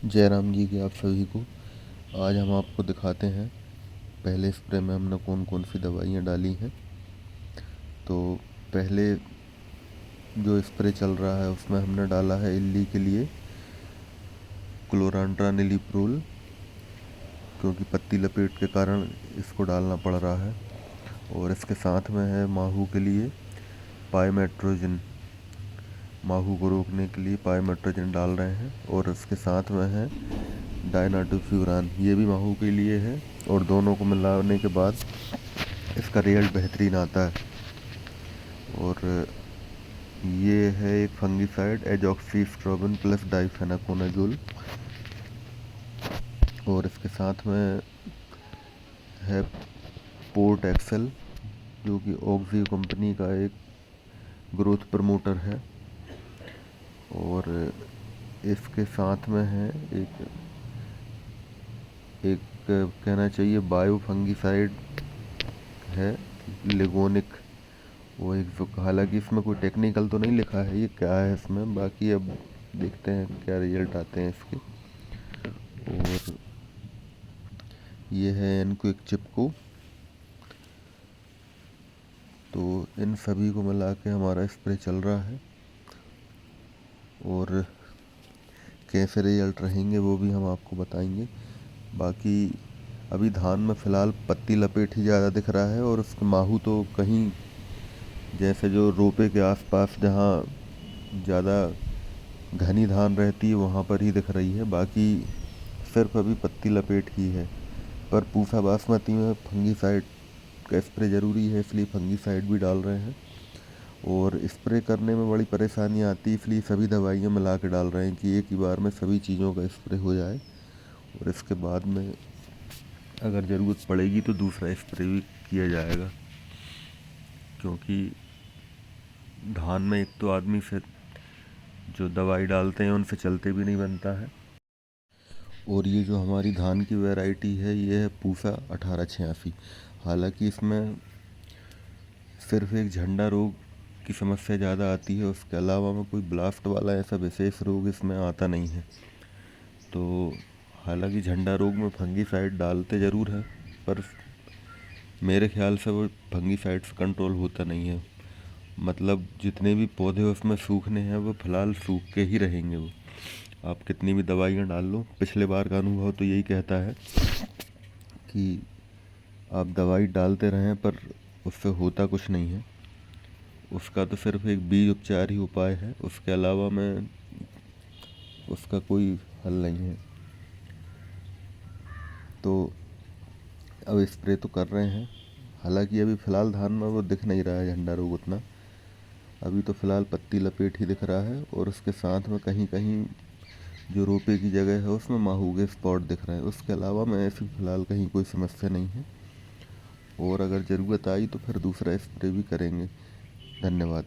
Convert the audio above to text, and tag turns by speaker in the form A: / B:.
A: जयराम जी की आप सभी को। आज हम आपको दिखाते हैं पहले स्प्रे में हमने कौन कौन सी दवाइयाँ डाली हैं। तो पहले जो स्प्रे चल रहा है उसमें हमने डाला है इल्ली के लिए क्लोरांट्रानिलीप्रोल, क्योंकि पत्ती लपेट के कारण इसको डालना पड़ रहा है। और इसके साथ में है माहू के लिए पाइमेट्रोजिन, माहू को रोकने के लिए पाइमेट्रोजिन डाल रहे हैं। और इसके साथ में है डायनाटोफ्यूरान, ये भी माहू के लिए है। और दोनों को मिलाने के बाद इसका रिजल्ट बेहतरीन आता है। और ये है एक फंगिसाइड एजॉक्सीस्ट्रोबिन प्लस डाइफेनाकोनाजोल। और इसके साथ में है पोर्ट एक्सेल, जो कि ऑक्सी कंपनी का एक ग्रोथ प्रमोटर है। और इसके साथ में है एक कहना चाहिए बायो फंगिसाइड है, लेगोनिक। वो एक, हालांकि इसमें कोई टेक्निकल तो नहीं लिखा है ये क्या है इसमें, बाकी अब देखते हैं क्या रिजल्ट आते हैं इसके। और ये है एनक्विक चिपको। तो इन सभी को मिला के हमारा स्प्रे चल रहा है। और कैसे रिजल्ट रहेंगे वो भी हम आपको बताएंगे। बाकी अभी धान में फ़िलहाल पत्ती लपेट ही ज़्यादा दिख रहा है। और उसके माहू तो कहीं, जैसे जो रोपे के आसपास जहाँ ज़्यादा घनी धान रहती है वहाँ पर ही दिख रही है। बाकी सिर्फ अभी पत्ती लपेट ही है। पर पूसा बासमती में फंगीसाइड का स्प्रे ज़रूरी है, इसलिए फंगीसाइड भी डाल रहे हैं। और स्प्रे करने में बड़ी परेशानी आती है, इसलिए सभी दवाइयाँ मिला के डाल रहे हैं कि एक ही बार में सभी चीज़ों का स्प्रे हो जाए। और इसके बाद में अगर ज़रूरत पड़ेगी तो दूसरा स्प्रे भी किया जाएगा, क्योंकि धान में एक तो आदमी से जो दवाई डालते हैं उनसे चलते भी नहीं बनता है। और ये जो हमारी धान की वैरायटी है ये है पूसा 1886। हालांकि इसमें सिर्फ एक झंडा रोग की समस्या ज़्यादा आती है, उसके अलावा में कोई ब्लास्ट वाला ऐसा विशेष रोग इसमें आता नहीं है। तो हालांकि झंडा रोग में फंगीसाइड डालते ज़रूर हैं, पर मेरे ख्याल से वो फंगीसाइड से कंट्रोल होता नहीं है। मतलब जितने भी पौधे उसमें सूखने हैं वो फिलहाल सूख के ही रहेंगे। वो आप कितनी भी दवाइयाँ डाल लो, पिछले बार का अनुभव तो यही कहता है कि आप दवाई डालते रहें पर उससे होता कुछ नहीं है। उसका तो सिर्फ एक बीज उपचार ही उपाय है, उसके अलावा में उसका कोई हल नहीं है। तो अब स्प्रे तो कर रहे हैं, हालांकि अभी फ़िलहाल धान में वो दिख नहीं रहा है झंडा रोग उतना। अभी तो फ़िलहाल पत्ती लपेट ही दिख रहा है। और उसके साथ में कहीं कहीं जो रोपे की जगह है उसमें माहू के स्पॉट दिख रहे हैं। उसके अलावा में ऐसी फ़िलहाल कहीं कोई समस्या नहीं है। और अगर ज़रूरत आई तो फिर दूसरा स्प्रे भी करेंगे। धन्यवाद।